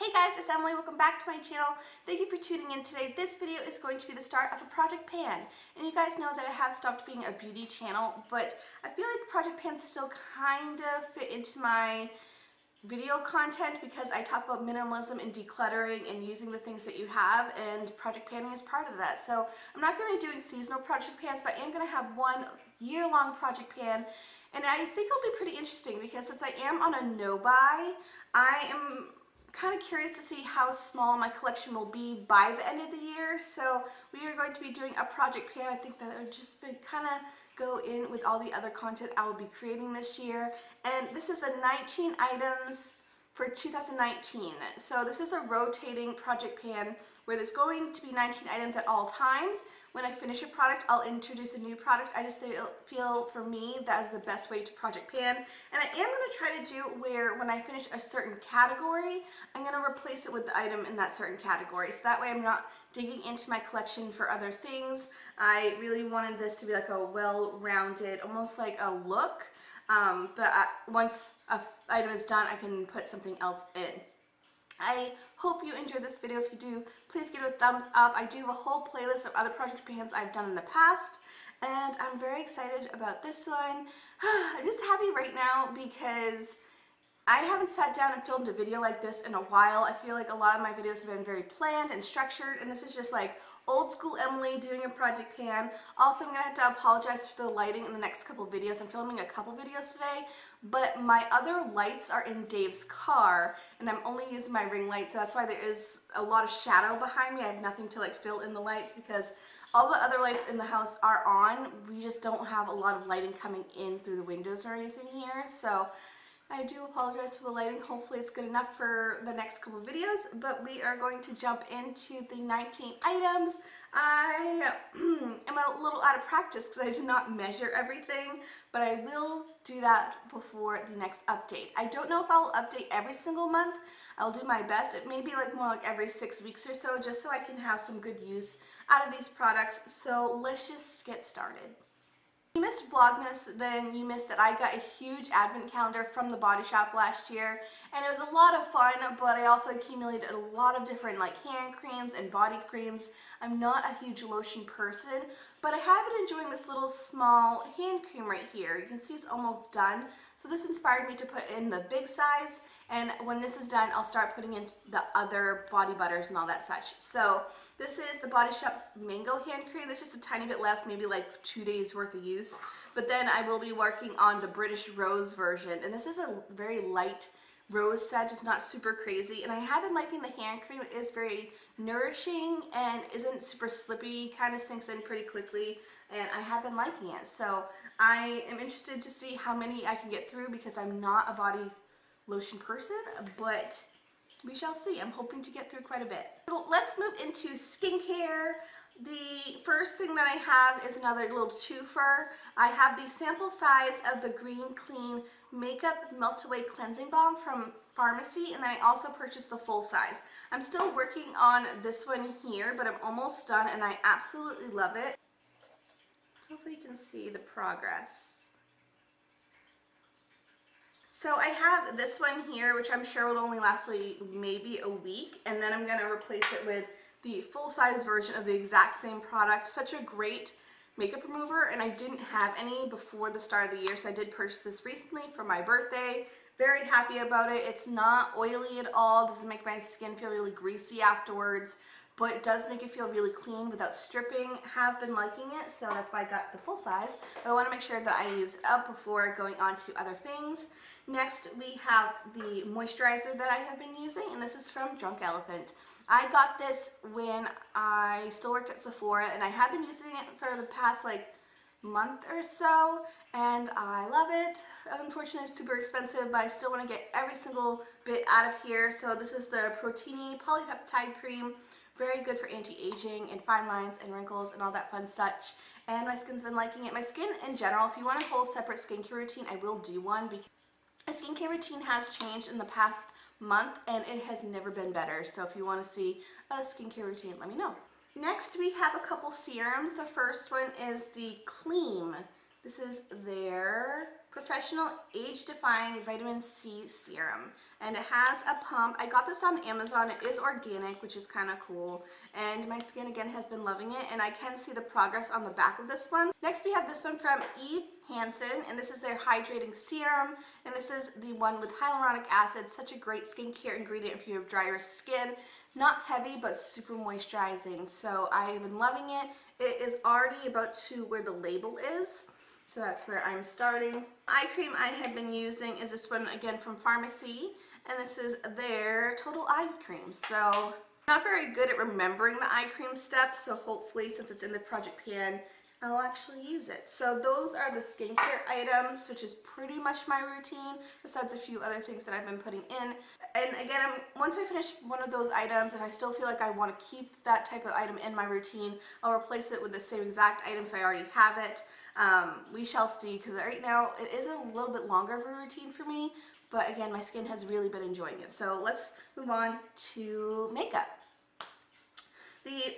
Hey guys, it's Emily. Welcome back to my channel. Thank you for tuning in today. This video is going to be the start of a Project Pan. And you guys know that I have stopped being a beauty channel, but I feel like Project Pans still kind of fit into my video content because I talk about minimalism and decluttering and using the things that you have, and project panning is part of that. So I'm not going to be doing seasonal project pans, but I am going to have one year-long project pan, and I think it'll be pretty interesting because since I am on a no-buy, I am kind of curious to see how small my collection will be by the end of the year. So we are going to be doing a project pan. I think that it would just be kind of go in with all the other content I will be creating this year. And this is a 19 items for 2019. So this is a rotating project pan where there's going to be 19 items at all times. When I finish a product, I'll introduce a new product. I just feel for me that is the best way to project pan. And I am going to try to do where when I finish a certain category, I'm going to replace it with the item in that certain category. So that way I'm not digging into my collection for other things. I really wanted this to be like a well-rounded, almost like a look. Once an item is done, I can put something else in. I hope you enjoyed this video. If you do, please give it a thumbs up. I do have a whole playlist of other project pans I've done in the past, and I'm very excited about this one. I'm just happy right now because I haven't sat down and filmed a video like this in a while. I feel like a lot of my videos have been very planned and structured, and this is just like old school Emily doing a project pan. Also, I'm going to have to apologize for the lighting in the next couple videos. I'm filming a couple videos today, but my other lights are in Dave's car, and I'm only using my ring light, so that's why there is a lot of shadow behind me. I have nothing to like fill in the lights because all the other lights in the house are on. We just don't have a lot of lighting coming in through the windows or anything here, so I do apologize for the lighting. Hopefully it's good enough for the next couple of videos, but we are going to jump into the 19 items. I am a little out of practice because I did not measure everything, but I will do that before the next update. I don't know if I'll update every single month. I'll do my best. It may be like more like every 6 weeks or so, just so I can have some good use out of these products. So let's just get started. If you missed Vlogmas, then you missed that I got a huge advent calendar from the Body Shop last year, and it was a lot of fun, but I also accumulated a lot of different like hand creams and body creams. I'm not a huge lotion person, but I have been enjoying this little small hand cream right here. You can see it's almost done, so this inspired me to put in the big size, and when this is done, I'll start putting in the other body butters and all that such. So this is the Body Shop's Mango Hand Cream. There's just a tiny bit left, maybe like 2 days worth of use. But then I will be working on the British Rose version. And this is a very light rose scent. It's not super crazy. And I have been liking the hand cream. It is very nourishing and isn't super slippy. Kind of sinks in pretty quickly. And I have been liking it. So I am interested to see how many I can get through because I'm not a body lotion person. But we shall see. I'm hoping to get through quite a bit. So let's move into skincare. The first thing that I have is another little twofer. I have the sample size of the Green Clean Makeup Meltaway Cleansing Balm from Farmacy, and then I also purchased the full size. I'm still working on this one here, but I'm almost done and I absolutely love it. Hopefully you can see the progress. So I have this one here, which I'm sure will only last maybe a week, and then I'm going to replace it with the full-size version of the exact same product. Such a great makeup remover, and I didn't have any before the start of the year, so I did purchase this recently for my birthday. Very happy about it. It's not oily at all, doesn't make my skin feel really greasy afterwards, but it does make it feel really clean without stripping. Have been liking it, so that's why I got the full size. But I want to make sure that I use it up before going on to other things. Next, we have the moisturizer that I have been using, and this is from Drunk Elephant. I got this when I still worked at Sephora, and I have been using it for the past like month or so, and I love it. Unfortunately, it's super expensive, but I still want to get every single bit out of here. So this is the Protini Polypeptide Cream. Very good for anti-aging and fine lines and wrinkles and all that fun stuff. And my skin's been liking it. My skin in general, if you want a whole separate skincare routine, I will do one because my skincare routine has changed in the past month and it has never been better. So if you want to see a skincare routine, let me know. Next, we have a couple serums. The first one is the Kleem. This is their Professional Age Defying Vitamin C Serum, and it has a pump. I got this on Amazon. It is organic, which is kind of cool, and my skin again has been loving it, and I can see the progress on the back of this one. Next we have this one from Eve Hansen, and this is their hydrating serum, and this is the one with hyaluronic acid. Such a great skincare ingredient if you have drier skin. Not heavy, but super moisturizing, so I have been loving it. It is already about to where the label is, so that's where I'm starting. Eye cream I have been using is this one again from Farmacy, and this is their Total Eye Cream. So I'm not very good at remembering the eye cream steps, so hopefully since it's in the project pan, I'll actually use it. So those are the skincare items, which is pretty much my routine, besides a few other things that I've been putting in. And again, once I finish one of those items, if I still feel like I want to keep that type of item in my routine, I'll replace it with the same exact item if I already have it. We shall see, because right now it is a little bit longer of a routine for me, but again, my skin has really been enjoying it. So let's move on to makeup.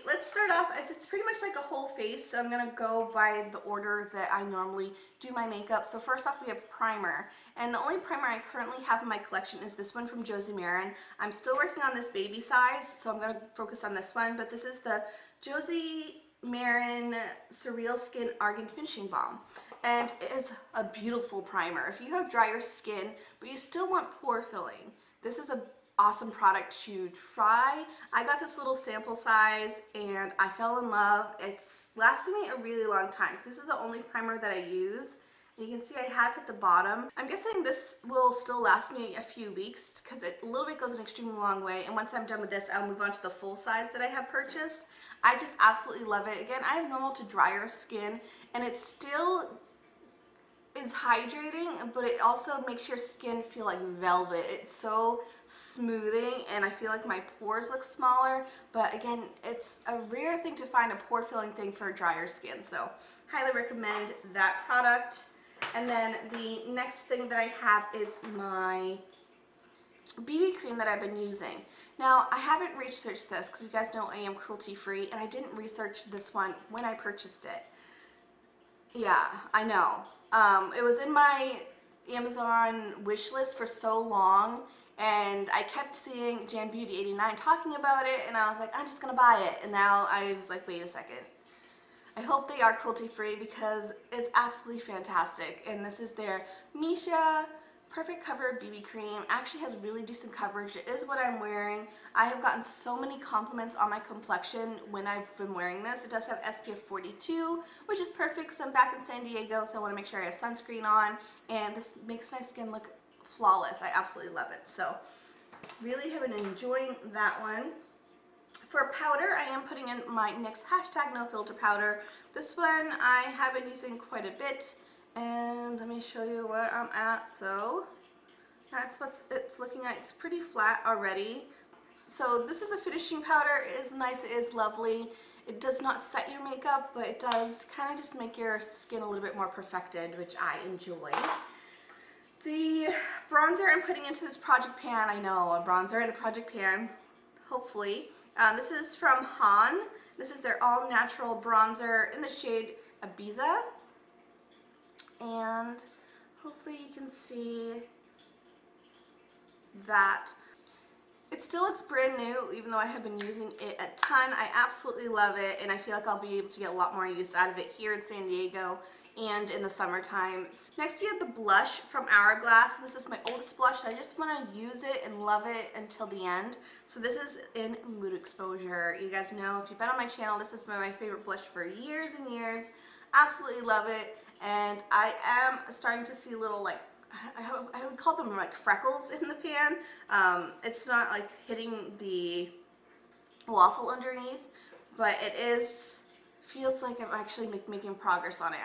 Let's start off, it's pretty much like a whole face, so I'm going to go by the order that I normally do my makeup. So first off we have primer, and the only primer I currently have in my collection is this one from Josie Maran. I'm still working on this baby size, so I'm going to focus on this one, but this is the Josie Maran Surreal Skin Argan Finishing Balm, and it is a beautiful primer. If you have drier skin, but you still want pore filling, this is a awesome product to try. I got this little sample size and I fell in love. It's lasted me a really long time. This is the only primer that I use. And you can see I have hit the bottom. I'm guessing this will still last me a few weeks because a little bit goes an extremely long way. And once I'm done with this, I'll move on to the full size that I have purchased. I just absolutely love it. Again, I have normal to drier skin, and it still is hydrating, but it also makes your skin feel like velvet. It's so smoothing, and I feel like my pores look smaller, but again, it's a rare thing to find a pore filling thing for drier skin, so highly recommend that product. And then the next thing that I have is my BB cream that I've been using. Now, I haven't researched this because you guys know I am cruelty free, and I didn't research this one when I purchased it. Yeah, I know. It was in my Amazon wish list for so long, and I kept seeing Jam Beauty 89 talking about it, and I was like, I'm just gonna buy it. And now I was like, wait a second. I hope they are cruelty free because it's absolutely fantastic. And this is their Missha Perfect Cover BB cream. Actually has really decent coverage. It is what I'm wearing. I have gotten so many compliments on my complexion when I've been wearing this. It does have SPF 42, which is perfect because I'm back in San Diego, so I want to make sure I have sunscreen on, and this makes my skin look flawless. I absolutely love it. So really have been enjoying that one. For powder, I am putting in my NYX #NoFilter powder. This one I have been using quite a bit, and let me show you where I'm at. So that's what it's looking at. It's pretty flat already. So this is a finishing powder. It is nice, it is lovely. It does not set your makeup, but it does kind of just make your skin a little bit more perfected, which I enjoy. The bronzer I'm putting into this project pan. I know, a bronzer in a project pan, hopefully. This is from Han. This is their all-natural bronzer in the shade Ibiza. And hopefully you can see that. It still looks brand new, even though I have been using it a ton. I absolutely love it, and I feel like I'll be able to get a lot more use out of it here in San Diego and in the summertime. Next we have the blush from Hourglass. This is my oldest blush. I just want to use it and love it until the end. So this is in Mood Exposure. You guys know, if you've been on my channel, this has been my favorite blush for years and years. Absolutely love it, and I am starting to see little, like, I would call them like freckles in the pan. It's not like hitting the waffle underneath, but it feels like I'm actually making progress on it.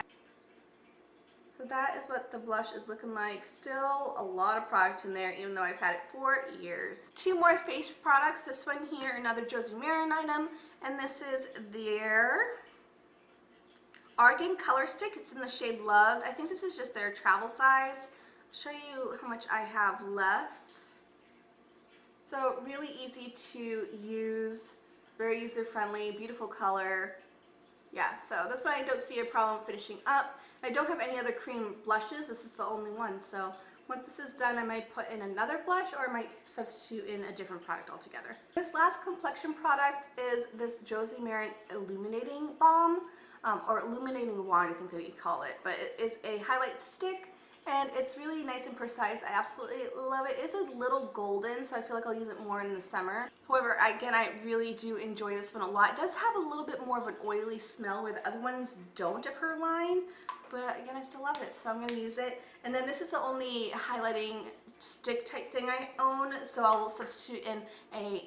So that is what the blush is looking like. Still a lot of product in there, even though I've had it for years. Two more face products. This one here, another Josie Maran item, and this is their Argan Color Stick. It's in the shade Love. I think this is just their travel size. I'll show you how much I have left. So really easy to use, very user friendly, beautiful color. Yeah, so this one I don't see a problem finishing up. I don't have any other cream blushes. This is the only one. So once this is done, I might put in another blush or I might substitute in a different product altogether. This last complexion product is this Josie Maran Illuminating Balm, or Illuminating Wand, I think that you call it. But it is a highlight stick. And it's really nice and precise. I absolutely love it. It's a little golden, so I feel like I'll use it more in the summer. However, again, I really do enjoy this one a lot. It does have a little bit more of an oily smell where the other ones don't of her line. But again, I still love it, so I'm going to use it. And then this is the only highlighting stick type thing I own, so I will substitute in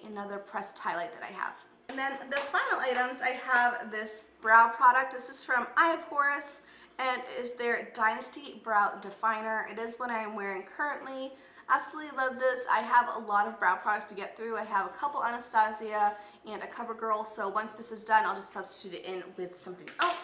another pressed highlight that I have. And then the final items, I have this brow product. This is from Horus. And it is their Dynasty Brow Definer. It is what I'm wearing currently. Absolutely love this. I have a lot of brow products to get through. I have a couple Anastasia and a CoverGirl, so once this is done, I'll just substitute it in with something else.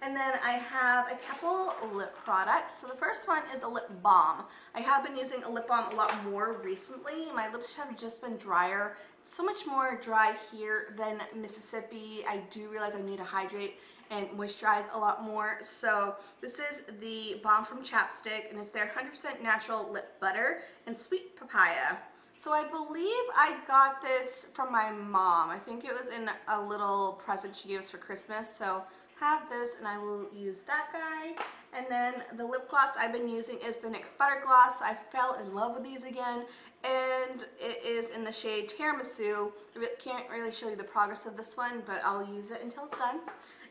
And then I have a couple lip products. So the first one is a lip balm. I have been using a lip balm a lot more recently. My lips have just been drier. It's so much more dry here than Mississippi. I do realize I need to hydrate and moisturize a lot more. So this is the Balm from Chapstick, and it's their 100% natural lip butter and sweet papaya. So I believe I got this from my mom. I think it was in a little present she gave us for Christmas. So have this, and I will use that guy. And then the lip gloss I've been using is the NYX Butter Gloss. I fell in love with these again, and it is in the shade Tiramisu. I can't really show you the progress of this one, but I'll use it until it's done.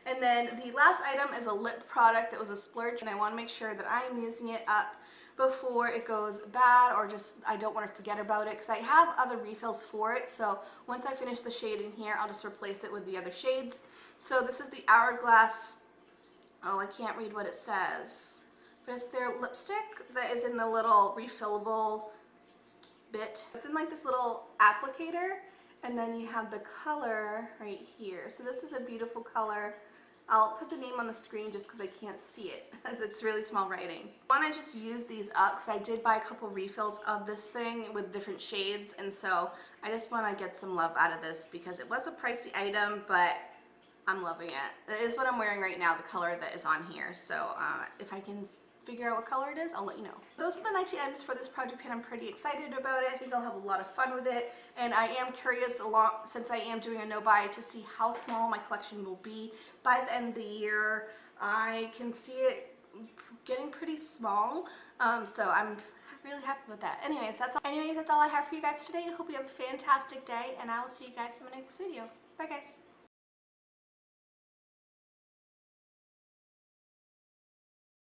And then the last item is a lip product that was a splurge, and I want to make sure that I am using it up before it goes bad, or just I don't want to forget about it, because I have other refills for it. So once I finish the shade in here, I'll just replace it with the other shades. So this is the Hourglass. Oh, I can't read what it says. But it's their lipstick that is in the little refillable bit. It's in like this little applicator, and then you have the color right here. So this is a beautiful color. I'll put the name on the screen just because I can't see it. It's really small writing. I want to just use these up because I did buy a couple refills of this thing with different shades, and so I just want to get some love out of this because it was a pricey item, but I'm loving it. It is what I'm wearing right now, the color that is on here. So if I can figure out what color it is, I'll let you know. Those are the 90 items for this project pan. I'm pretty excited about it. I think I'll have a lot of fun with it, and I am curious, since I am doing a no-buy, to see how small my collection will be by the end of the year. I can see it getting pretty small, so I'm really happy with that. Anyways, that's all I have for you guys today. I hope you have a fantastic day, and I will see you guys in my next video. Bye, guys.